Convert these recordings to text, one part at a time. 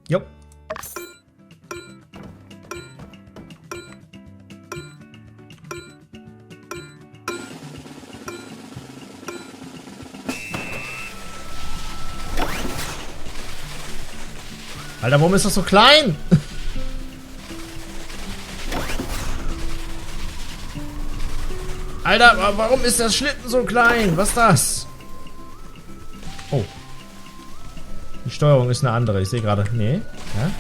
Jo. Alter, warum ist das so klein? Alter, warum ist das Schlitten so klein? Was ist das? Oh. Die Steuerung ist eine andere. Ich sehe gerade. Nee. Ja?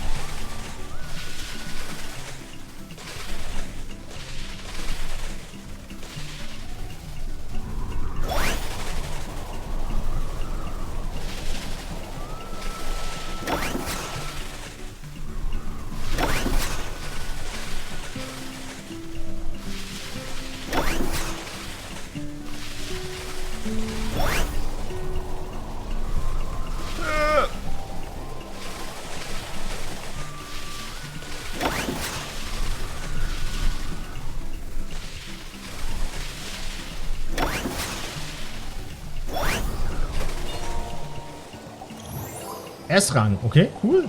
S-Rang, okay, cool.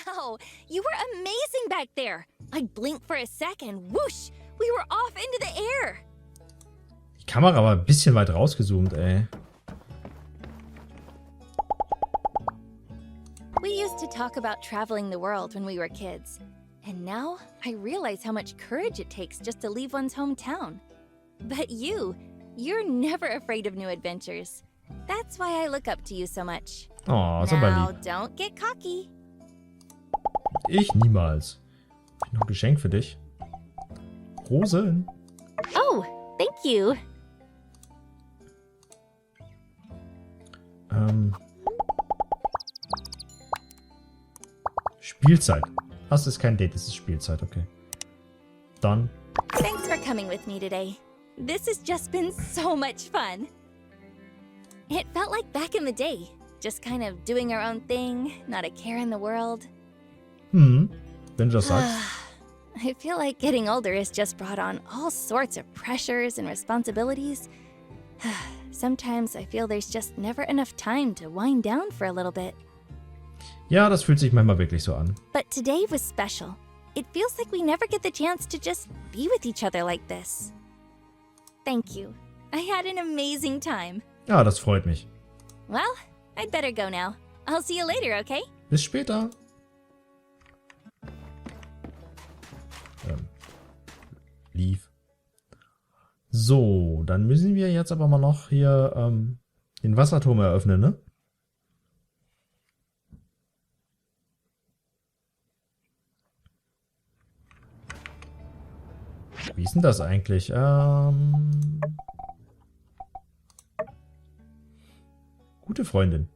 Wow, you were amazing back there. I blinked for a second, whoosh, we were off into the air. Die Kamera war ein bisschen weit rausgezoomt, ey. We used to talk about traveling the world when we were kids. And now I realize how much courage it takes just to leave one's hometown. But you're never afraid of new adventures. That's why I look up to you so much. Oh, ist aber Now, lieb. don't get cocky. Ich niemals. Hab ich noch ein Geschenk für dich? Rosen. Oh, thank you. Spielzeit. Das ist kein Date, das ist Spielzeit, okay. Dann. Thanks for coming with me today. This has just been so much fun. It felt like back in the day. Just kind of doing our own thing, not a care in the world. Wenn du das sagst. I feel like getting older has just brought on all sorts of pressures and responsibilities. Sometimes I feel there's just never enough time to wind down for a little bit. Ja, das fühlt sich manchmal wirklich so an. But today was special. It feels like we never get the chance to just be with each other like this. Thank you. I had an amazing time. Ja, das freut mich. Well, I'd better go now. I'll see you later, okay? Bis später. Lief. So, dann müssen wir jetzt aber mal noch hier den Wasserturm eröffnen, ne? Wie ist denn das eigentlich? Gute Freundin.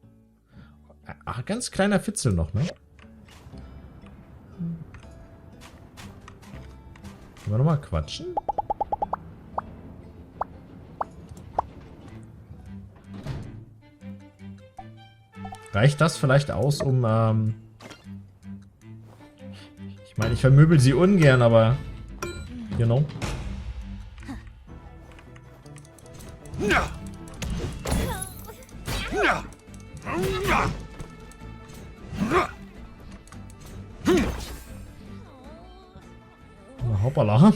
Ach, ganz kleiner Fitzel noch, ne? Können wir nochmal quatschen? Reicht das vielleicht aus, um, ich meine, ich vermöbel sie ungern, aber, you know. Na, hoppala.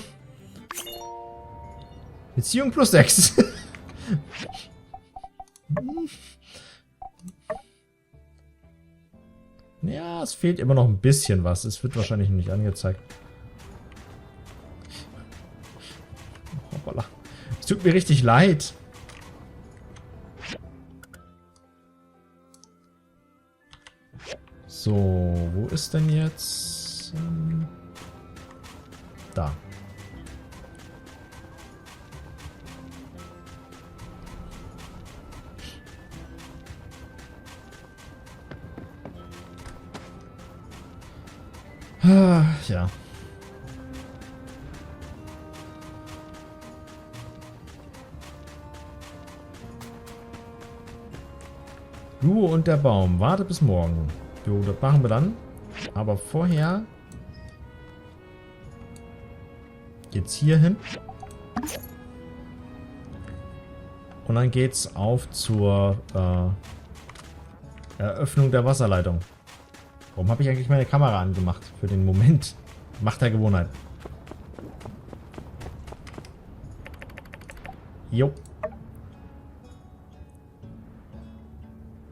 Beziehung plus 6. Ja, es fehlt immer noch ein bisschen was. Es wird wahrscheinlich noch nicht angezeigt. Hoppala. Es tut mir richtig leid. So, wo ist denn jetzt... da. Ja. Du und der Baum. Warte bis morgen. Jo, das machen wir dann. Aber vorher geht's hier hin. Und dann geht's auf zur Eröffnung der Wasserleitung. Warum habe ich eigentlich meine Kamera angemacht? Für den Moment. Macht der Gewohnheit. Jo.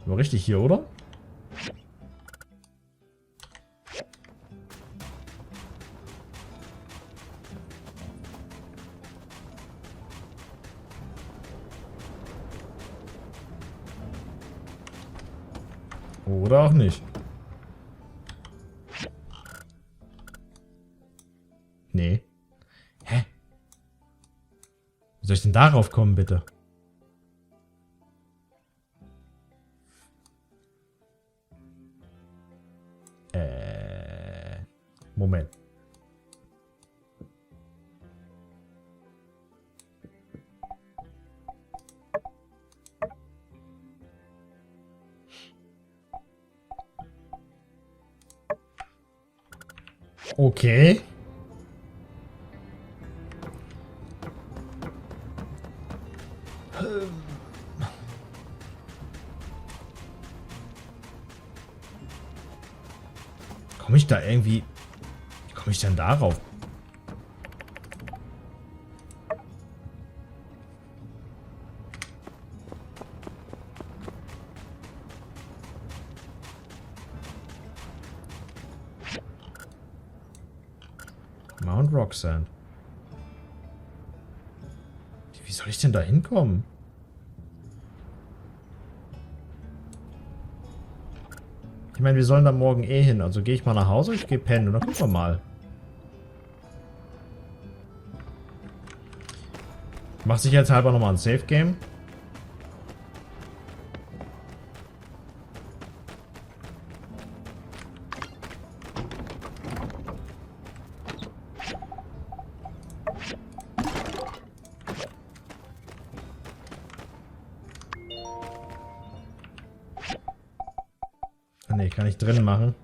War richtig hier, oder? Oder auch nicht. Nee. Hä? Wie soll ich denn darauf kommen, bitte? Moment. Okay. Komme ich da irgendwie... Wie komme ich denn darauf? Mount Roxanne. Wie soll ich denn da hinkommen? Ich meine, wir sollen da morgen eh hin. Also gehe ich mal nach Hause, ich gehe pennen und dann gucken wir mal. Ich mache sicherheitshalber nochmal ein Safe-Game. Ne, kann ich drin machen.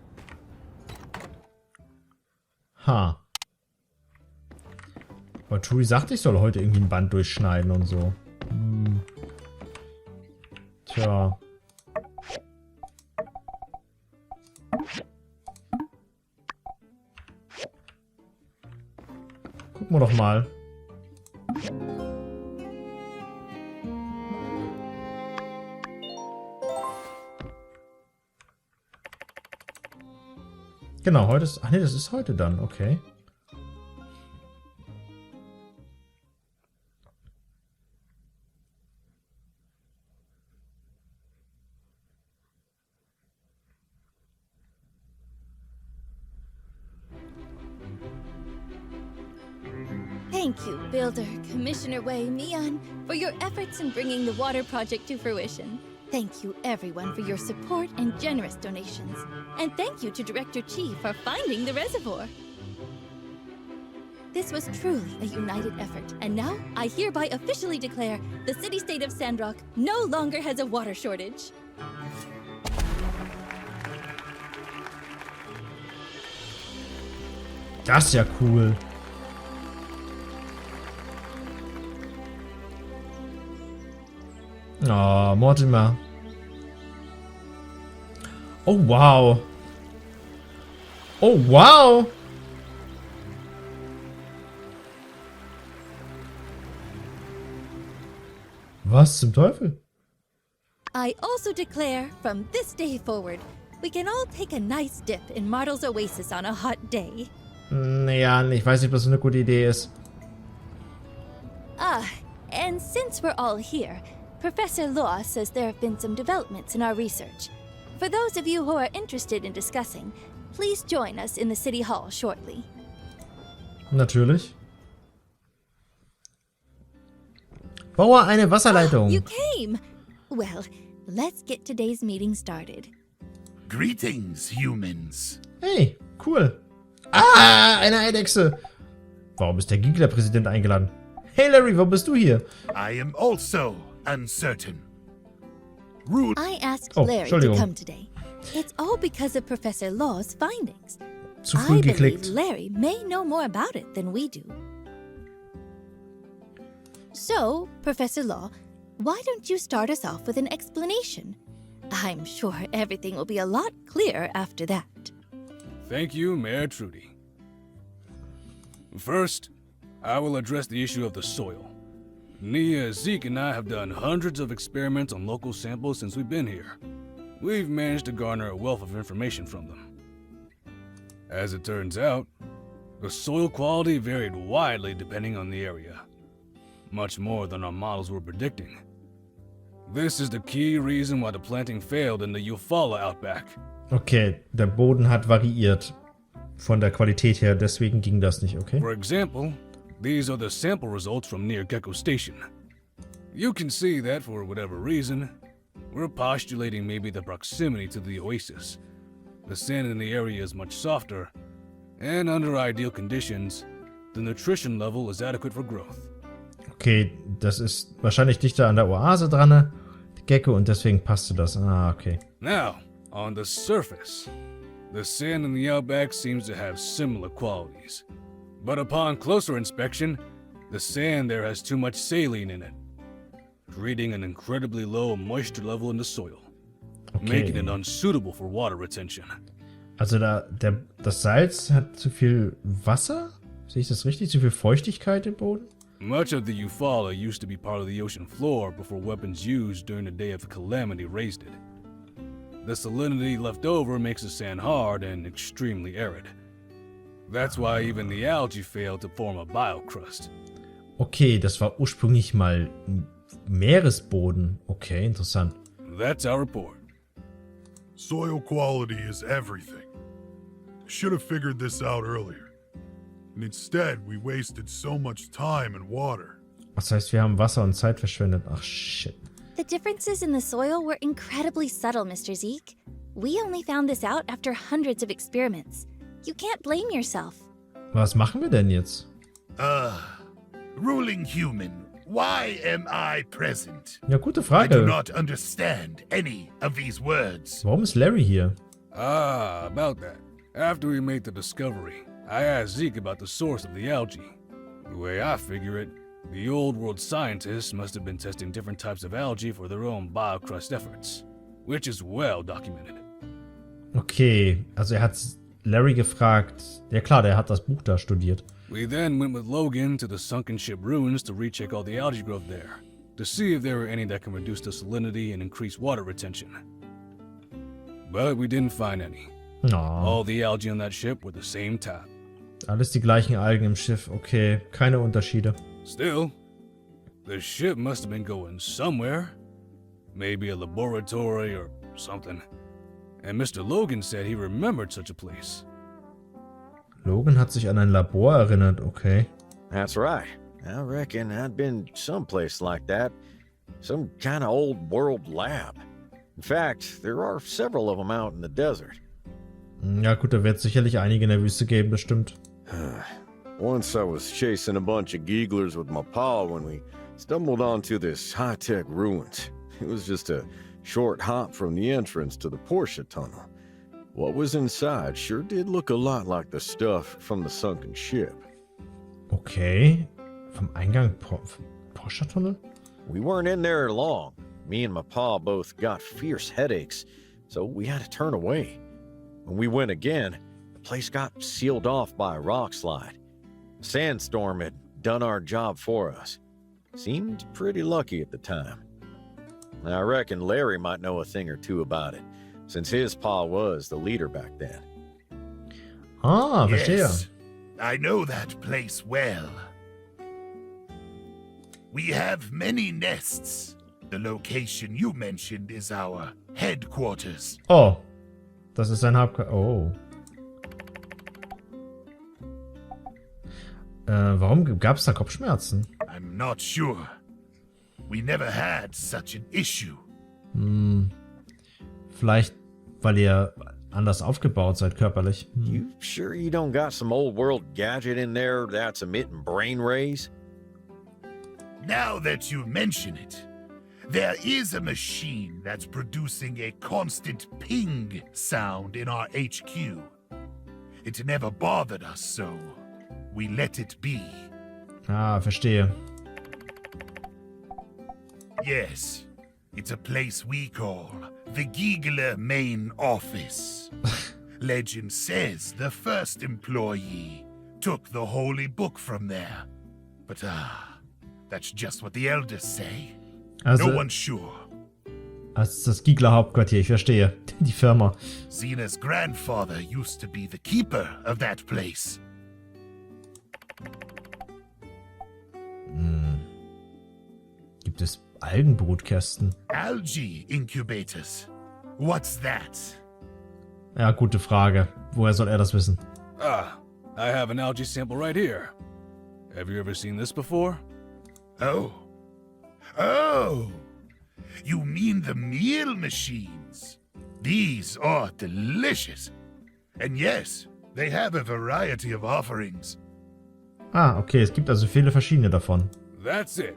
Ha. Aber Tui sagte, ich soll heute irgendwie ein Band durchschneiden und so. Hm. Tja. Gucken wir doch mal. Genau, heute ist... Ach nee, das ist heute dann. Okay. Thank you, Builder, Commissioner Wei, Mian, for your efforts in bringing the water project to fruition. Thank you, everyone, for your support and generous donations. And thank you to Director Chi for finding the reservoir. This was truly a united effort, and now I hereby officially declare the city-state of Sandrock no longer has a water shortage. Das ist ja cool. Oh, Mortimer. Oh, wow. Oh, wow. Was zum Teufel? I also declare, from this day forward, we can all take a nice dip in Martel's Oasis on a hot day. Naja, ich weiß nicht, ob das eine gute Idee ist. Ah, and since we're all here, Professor Law says there have been some developments in our research. For those of you who are interested in discussing, please join us in the City Hall shortly. Natürlich. Baue eine Wasserleitung. You came! Well, let's get today's meeting started. Greetings, humans. Hey, cool. Ah, eine Eidechse. Warum ist der Giggler-Präsident eingeladen? Hey Larry, warum bist du hier? I am also uncertain. Rule. I asked Oh, Larry to Entschuldigung. come today. It's all because of Professor Law's findings. Zu früh I believe geklickt. Larry may know more about it than we do. So, Professor Law, Why don't you start us off with an explanation? I'm sure everything will be a lot clearer after that. Thank you, Mayor Trudy. First, I will address the issue of the soil. Nia, Zeke, and I have done hundreds of experiments on local samples since we've been here. We've managed to garner a wealth of information from them. As it turns out, the soil quality varied widely depending on the area. Much more than our models were predicting. This is the key reason why the planting failed in the Eufaula outback. Okay, der Boden hat variiert. Von der Qualität her, deswegen ging das nicht, okay? For example, these are the sample results from near Gecko Station. You can see that for whatever reason, we're postulating maybe the proximity to the oasis. The sand in the area is much softer, and under ideal conditions, the nutrition level is adequate for growth. Okay, das ist wahrscheinlich dichter an der Oase dran, die Gecko, und deswegen passte das. Ah, okay. Now, on the surface, the sand in the outback seems to have similar qualities. But upon closer inspection, the sand there has too much saline in it, creating an incredibly low moisture level in the soil, making it unsuitable for water retention. Also das Salz hat zu viel Wasser? Sehe ich das richtig? Zu viel Feuchtigkeit im Boden? Much of the Eufaula used to be part of the ocean floor before weapons used during the Day of Calamity raised it. The salinity left over makes the sand hard and extremely arid. That's why even the algae failed to form a biocrust. Okay, das war ursprünglich mal Meeresboden. Okay, interessant. That's our report. Soil quality is everything. Should have figured this out earlier. And instead, we wasted so much time and water. Das heißt, wir haben Wasser und Zeit verschwendet. Ach, shit. The differences in the soil were incredibly subtle, Mr. Zeke. We only found this out after hundreds of experiments. You can't blame yourself. Was machen wir denn jetzt? Ruling human, why am I present? Ja, gute I do Frage. not understand any of these words. Warum ist Larry hier? Ah, about that. After we made the discovery, I asked Zeke about the source of the algae. The way I figure it, the old world scientists must have been testing different types of algae for their own biocrust efforts, which is well documented. Okay, also er hat Larry gefragt. Ja klar, der hat das Buch da studiert. We then went with Logan to the sunken ship ruins to recheck all the algae growth there, to see if there were any that can reduce the salinity and increase water retention. But we didn't find any. No. All the algae on that ship were the same type. Alles die gleichen Algen im Schiff. Okay, keine Unterschiede. Still, the ship must have been going somewhere. Maybe a laboratory or something. And Mr. Logan said he remembered such a place. Logan hat sich an ein Labor erinnert, okay. That's right. I reckon I'd been someplace like that. Some kind of old world lab. In fact, there are several of them out in the desert. Ja gut, da wird sicherlich einige in der Wüste geben, bestimmt. Once I was chasing a bunch of geeglers with my paw when we stumbled onto this high-tech ruins. It was just a short hop from the entrance to the Porsche tunnel. What was inside sure did look a lot like the stuff from the sunken ship. Okay. Vom Eingang Porsche-Tunnel? We weren't in there long. Me and my pa both got fierce headaches, so we had to turn away. When we went again, the place got sealed off by a rock slide. A sandstorm had done our job for us. Seemed pretty lucky at the time. I reckon Larry might know a thing or two about it, since his pa was the leader back then. Ah, verstehe. Yes, I know that place well. We have many nests. The location you mentioned is our headquarters. Oh, das ist ein Oh. Warum gab es da Kopfschmerzen? I'm not sure. We never had such an issue. Vielleicht, weil ihr anders aufgebaut seid körperlich. You sure you don't got some old world gadget in there that's emitting brain rays? Now that you mention it, there is a machine that's producing a constant ping sound in our HQ. It never bothered us, so we let it be. Ah, verstehe. Yes, it's a place we call the Giegler main office. Legend says the first employee took the holy book from there. But that's just what the elders say. Also, No one's sure. das ist das Giegler-Hauptquartier, ich verstehe. Die Firma. Zena's grandfather used to be the keeper of that place. Gibt es Algenbrutkästen? Algae incubators. What's that? Ja, gute Frage. Woher soll er das wissen? Ah, I have an algae sample right here. Have you ever seen this before? Oh. Oh! You mean the meal machines? These are delicious. And yes, they have a variety of offerings. Ah, okay, es gibt also viele verschiedene davon. That's it.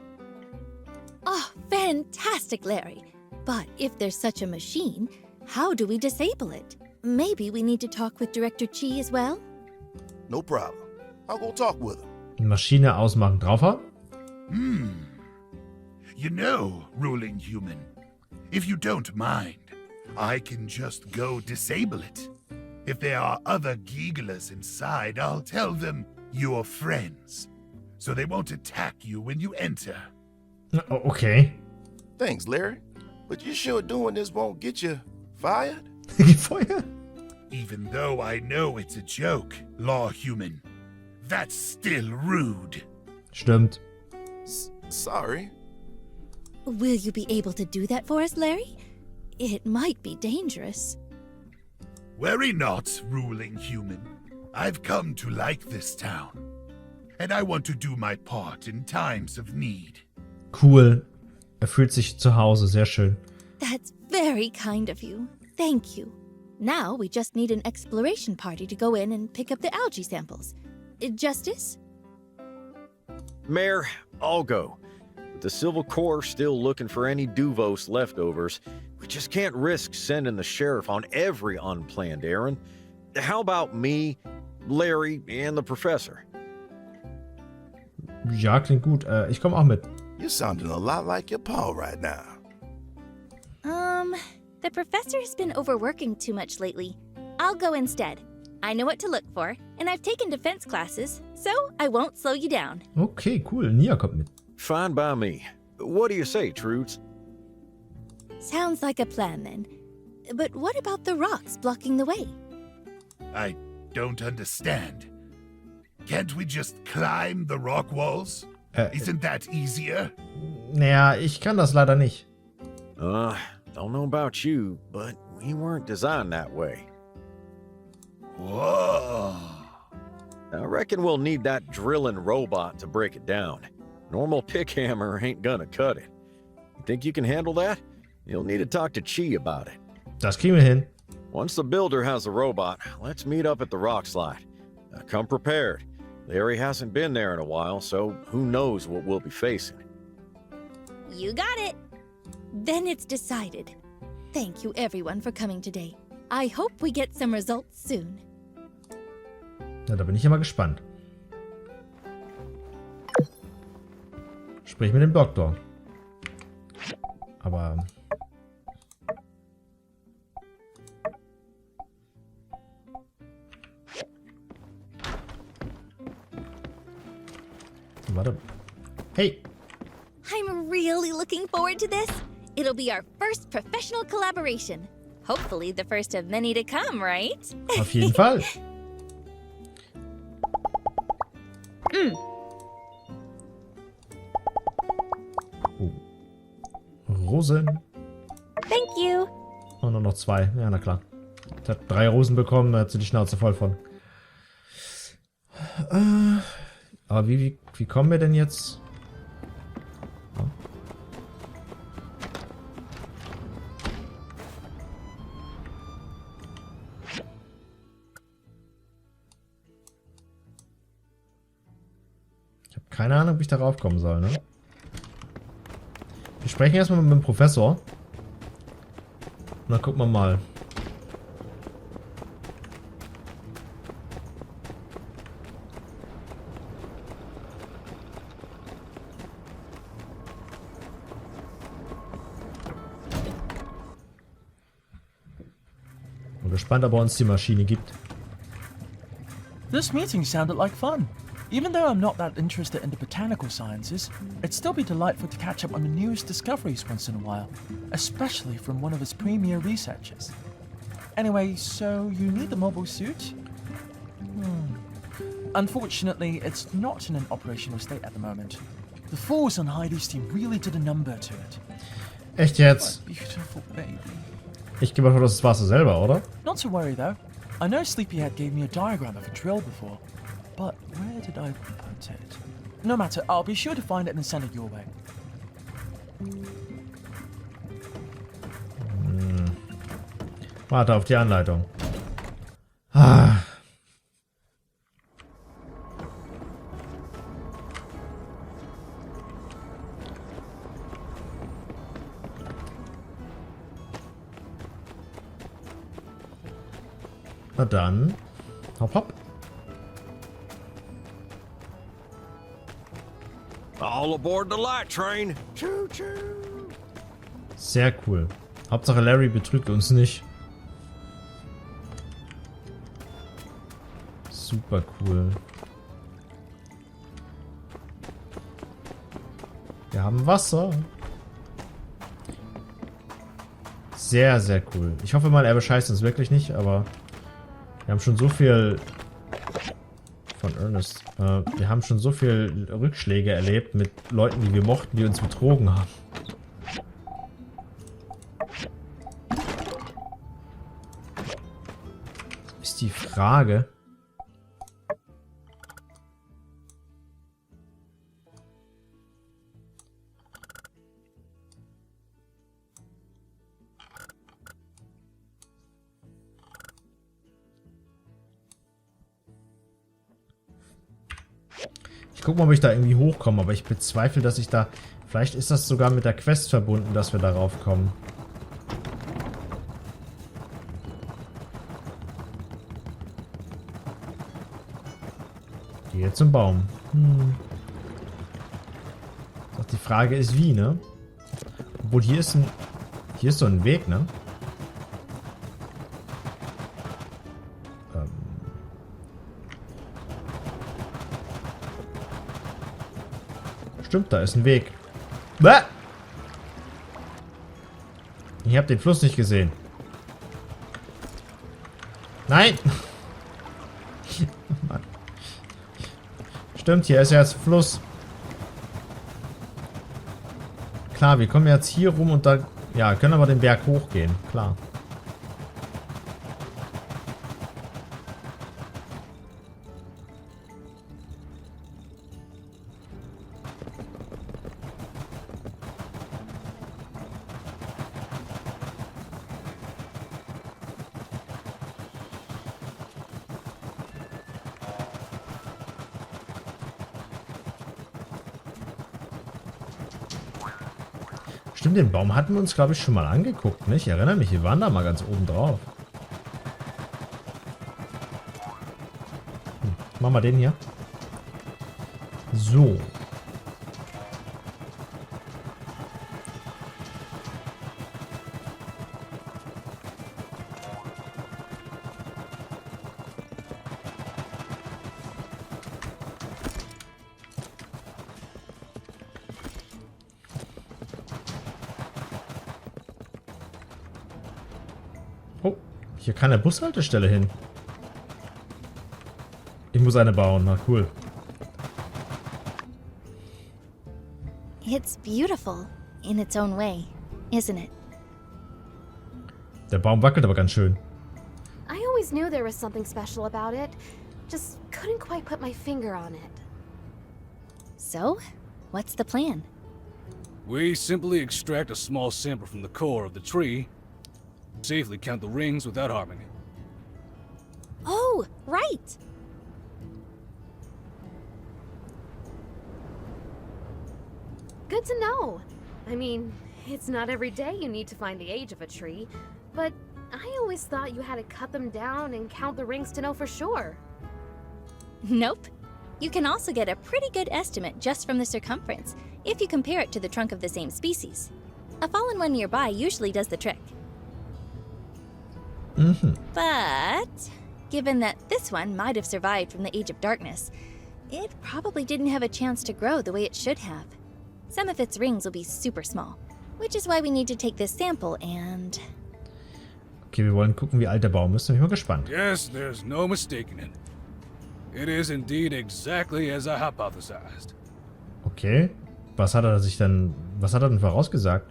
Oh, fantastic, Larry. But if there's such a machine, how do we disable it? Maybe we need to talk with Director Chi as well? No problem. I'll go talk with him. Maschine ausmachen. Draufhauen? You know, ruling human, if you don't mind, I can just go disable it. If there are other Gieglers inside, I'll tell them you're friends, so they won't attack you when you enter. Oh, okay. Thanks, Larry. But you sure doing this won't get you fired? Gefeuert? Even though I know it's a joke, law human, that's still rude. Stimmt. Sorry. Will you be able to do that for us, Larry? It might be dangerous. Worry not, ruling human. I've come to like this town, and I want to do my part in times of need. Cool. Er fühlt sich zu Hause. Sehr schön. That's very kind of you. Thank you. Now we just need an exploration party to go in and pick up the algae samples. Justice? Mayor, I'll go. With the Civil Corps still looking for any Duvos leftovers, we just can't risk sending the sheriff on every unplanned errand. How about me, Larry, and the professor? Ja, klingt gut. Ich komme auch mit. You're sounding a lot like your pa right now. The professor has been overworking too much lately. I'll go instead. I know what to look for, and I've taken defense classes, so I won't slow you down. Okay, cool. Nia kommt mit. Fine by me. What do you say, Trudes? Sounds like a plan then. But what about the rocks blocking the way? I don't understand. Can't we just climb the rock walls? Isn't that easier? Naja, ich kann das leider nicht. Don't know about you, but we weren't designed that way. Whoa. I reckon we'll need that drilling robot to break it down. Normal pick hammer ain't gonna cut it. You think you can handle that? You'll need to talk to Chi about it. Das kriegen wir hin. Once the builder has the robot, let's meet up at the rock slide. Come prepared. Larry hasn't been there in a while, so who knows what we'll be facing. You got it. Then it's decided. Thank you everyone for coming today. I hope we get some results soon. Ja, da bin ich ja mal gespannt. Sprich mit dem Doktor. Aber... Warte. Hey! I'm really looking forward to this. It'll be our first professional collaboration. Hopefully the first of many to come, right? Auf jeden Fall. Oh. Rosen. Thank you. Oh, nur noch 2. Ja, na klar. Ich hab 3 Rosen bekommen, da hat sie die Schnauze voll von. Aber wie kommen wir denn jetzt? Oh. Ich habe keine Ahnung, wie ich darauf kommen soll, ne? Wir sprechen erstmal mit dem Professor. Und dann gucken wir mal. gespannt, ob er uns die Maschine gibt. This meeting sounded like fun. Even though I'm not that interested in the botanical sciences, it'd still be delightful to catch up on the newest discoveries once in a while, especially from one of its premier researchers. Anyway, so you need the mobile suit? Unfortunately, it's not in an operational state at the moment. The force on Heidi's team really did a number to it. Echt jetzt? My beautiful baby. Ich gehe mal vor, das warst du selber, oder? Not to worry though. I know Sleepyhead gave me a diagram of a drill before, but where did I put it? No matter, I'll be sure to find it and send it your way. Warte auf die Anleitung. Ah. Na dann. Hopp, hopp. All aboard the light train. Choo choo. Sehr cool. Hauptsache Larry betrügt uns nicht. Super cool. Wir haben Wasser. Sehr, sehr cool. Ich hoffe mal, er bescheißt uns wirklich nicht, aber wir haben schon so viel von Ernest. Wir haben schon so viel Rückschläge erlebt mit Leuten, die wir mochten, die uns betrogen haben. Ist die Frage. Ich gucke mal, ob ich da irgendwie hochkomme, aber ich bezweifle, dass ich da... Vielleicht ist das sogar mit der Quest verbunden, dass wir darauf kommen. Gehe zum Baum. Doch die Frage ist wie, ne? Obwohl hier ist so ein Weg, ne? Stimmt, da ist ein Weg. Bäh! Ich habe den Fluss nicht gesehen. Nein! Mann. Stimmt, hier ist ja jetzt Fluss. Klar, wir kommen jetzt hier rum und da... Ja, können aber den Berg hochgehen. Klar. Stimmt, den Baum hatten wir uns, glaube ich, schon mal angeguckt, ne? Ich erinnere mich, wir waren da mal ganz oben drauf. Machen wir den hier. So. Oh, hier kann eine Bushaltestelle hin. Ich muss eine bauen, na cool. It's beautiful in its own way, isn't it? Der Baum wackelt aber ganz schön. I always knew there was something special about it. Just couldn't quite put my finger on it. So, what's the plan? We simply extract a small sample from the core of the tree, safely count the rings without harming it. Oh, right! Good to know. I mean, it's not every day you need to find the age of a tree, but I always thought you had to cut them down and count the rings to know for sure. Nope. You can also get a pretty good estimate just from the circumference, if you compare it to the trunk of the same species. A fallen one nearby usually does the trick. But given that this one might have survived from the Age of Darkness, it probably didn't have a chance to grow the way it should have. Some of its rings will be super small, which is why we need to take this sample and... Okay, wir wollen gucken, wie alt der Baum ist. Da bin ich mal gespannt. Yes, there's no mistaking it. It is indeed exactly as I hypothesized. Okay. Was hat er denn vorausgesagt?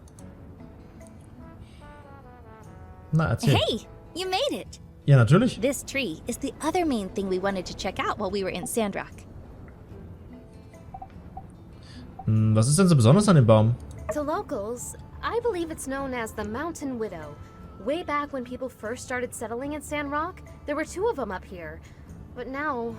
Na, erzähl. Hey, you made it! Ja, natürlich. This tree is the other main thing we wanted to check out while we were in Sandrock. Was ist denn so besonders an dem Baum? To locals, I believe it's known as the Mountain Widow. Way back when people first started settling in Sandrock, there were 2 of them up here. But now...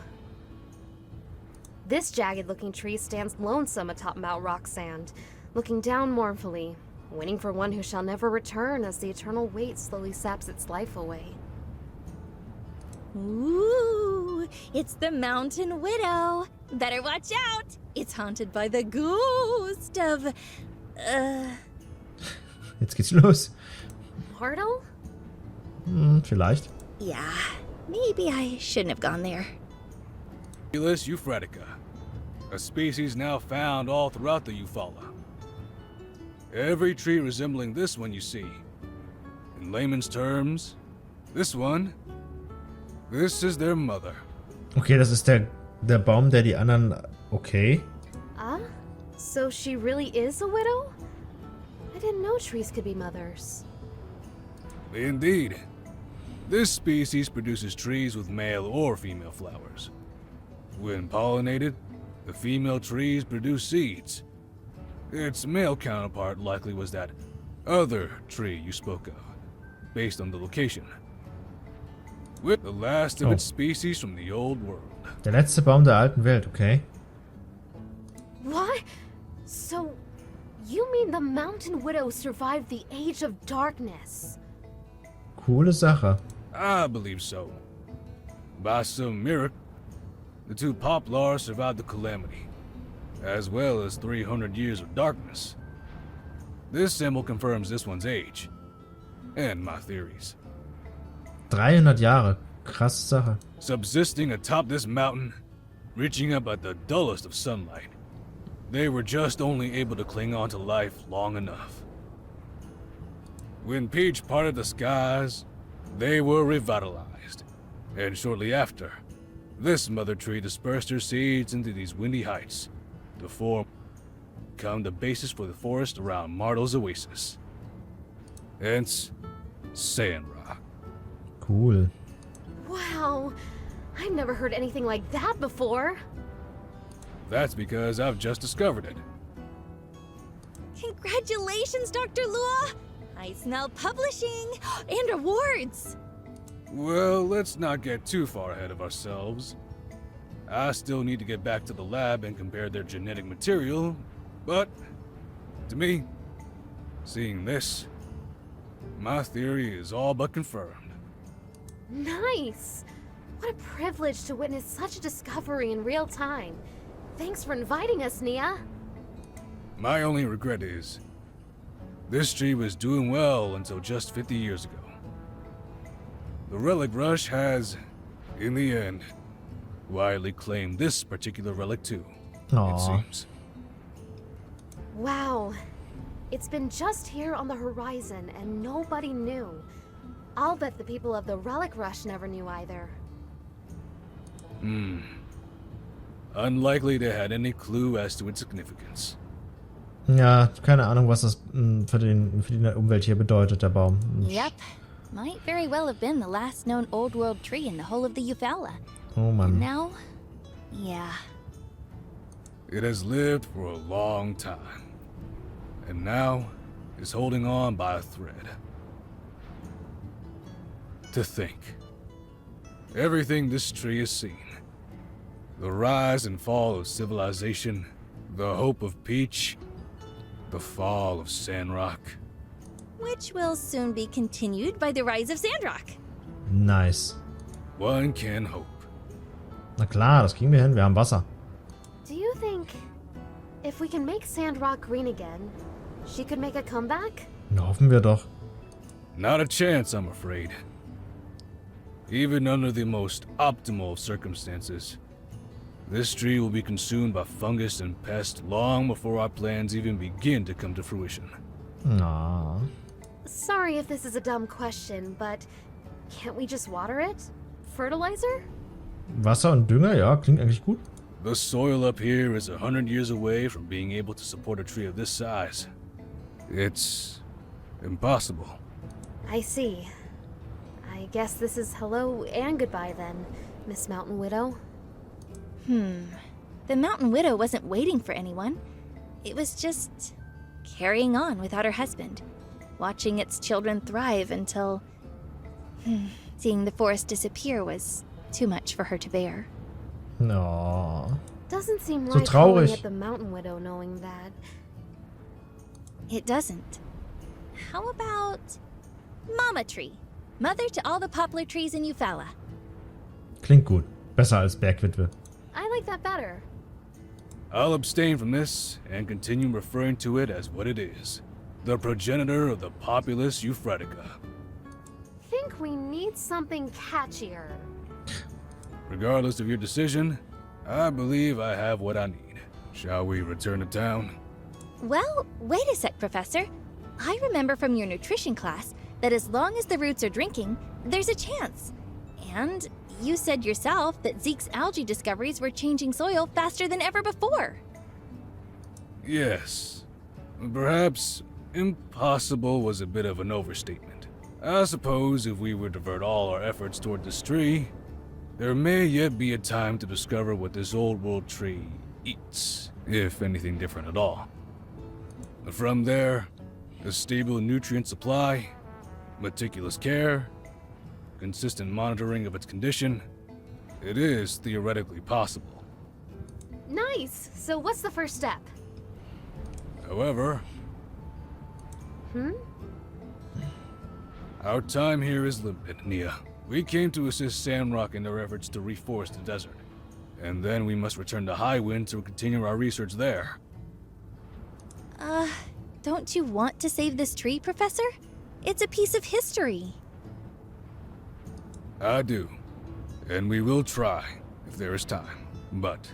This jagged-looking tree stands lonesome atop Mount Rocksand, looking down mournfully, waiting for one who shall never return as the eternal weight slowly saps its life away. Ooh, it's the Mountain Widow. Better watch out. It's haunted by the ghost of... Jetzt geht's los. Portal? Vielleicht. Yeah, maybe I shouldn't have gone there. Euless euphratica, a species now found all throughout the Eufaula. Every tree resembling this one you see. In layman's terms, this is their mother. Okay, das ist der Baum, der die anderen... Okay. So she really is a widow? I didn't know trees could be mothers. Indeed. This species produces trees with male or female flowers. When pollinated, the female trees produce seeds. Its male counterpart likely was that other tree you spoke of, based on the location. With the last of its species from the old world. Der letzte Baum der alten Welt, okay. What? So, you mean the Mountain Widow survived the Age of Darkness? Coole Sache. I believe so. By some miracle, the 2 poplars survived the calamity, as well as 300 years of darkness. This symbol confirms this one's age, and my theories. 300 Jahre. Krasse Sache. Subsisting atop this mountain, reaching up at the dullest of sunlight, they were just only able to cling on to life long enough. When Peach parted the skies, they were revitalized, and shortly after, this mother tree dispersed her seeds into these windy heights to become the basis for the forest around Martel's oasis. Hence, Sandrock. Cool. Wow, I've never heard anything like that before. That's because I've just discovered it. Congratulations, Dr. Lua! I smell publishing and awards! Well, let's not get too far ahead of ourselves. I still need to get back to the lab and compare their genetic material, but to me, seeing this, my theory is all but confirmed. Nice! What a privilege to witness such a discovery in real time. Thanks for inviting us, Nia. My only regret is, this tree was doing well until just 50 years ago. The relic rush has, in the end, widely claimed this particular relic too, it seems. Wow. It's been just here on the horizon and nobody knew. I'll bet the people of the relic rush never knew either. Unlikely they had any clue as to its significance. Ja, keine Ahnung, was das für die Umwelt hier bedeutet, der Baum. Yep. Might very well have been the last known old world tree in the whole of the Eufaula. Oh Mann. Now, yeah. It has lived for a long time, and now is holding on by a thread. To think, everything this tree has seen, the rise and fall of civilization, the hope of Peach, the fall of Sandrock. Which will soon be continued by the rise of Sandrock. Nice. One can hope. Na klar, das kriegen wir hin. Wir haben Wasser. Do you think if we can make Sandrock green again, she could make a comeback? Na, hoffen wir doch. Not a chance, I'm afraid. Even under the most optimal of circumstances, this tree will be consumed by fungus and pests long before our plans even begin to come to fruition. Na. Sorry if this is a dumb question, but can't we just water it? Fertilizer? Wasser und Dünger, ja, klingt eigentlich gut. The soil up here is 100 years away from being able to support a tree of this size. It's impossible. I see. I guess this is hello and goodbye then, Miss Mountain Widow. The Mountain Widow wasn't waiting for anyone. It was just carrying on without her husband, watching its children thrive until seeing the forest disappear was too much for her to bear. No. Doesn't seem So right calling traurig. it the Mountain Widow knowing that. It doesn't. How about Mama Tree, mother to all the poplar trees in Eufaula? Klingt gut. Besser als Bergwitwe. I like that better. I'll abstain from this and continue referring to it as what it is. The progenitor of the populous Euphratica. Think we need something catchier. Regardless of your decision, I believe I have what I need. Shall we return to town? Well, wait a sec, Professor. I remember from your nutrition class that as long as the roots are drinking, there's a chance. And you said yourself that Zeke's algae discoveries were changing soil faster than ever before. Yes. Perhaps impossible was a bit of an overstatement. I suppose if we would divert all our efforts toward this tree, there may yet be a time to discover what this old world tree eats, if anything different at all. From there, a stable nutrient supply, meticulous care, consistent monitoring of its condition, it is theoretically possible. Nice! So what's the first step? However, our time here is limited, Nia. We came to assist Sandrock in their efforts to reforest the desert, and then we must return to Highwind to continue our research there. Don't you want to save this tree, Professor? It's a piece of history. I do, and we will try if there is time, but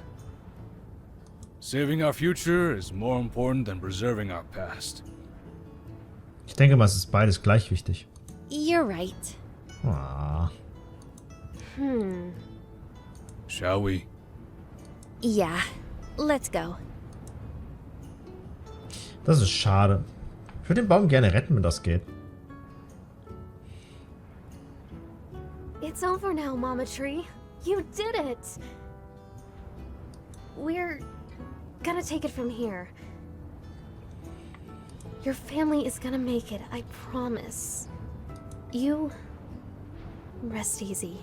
saving our future is more important than preserving our past. Ich denke mal, es ist beides gleich wichtig. You're right. Ah. Shall we? Yeah, let's go. Das ist schade. Ich würde den Baum gerne retten, wenn das geht. It's over now, Mama Tree. You did it! We're gonna take it from here. Your family is gonna make it, I promise. You rest easy.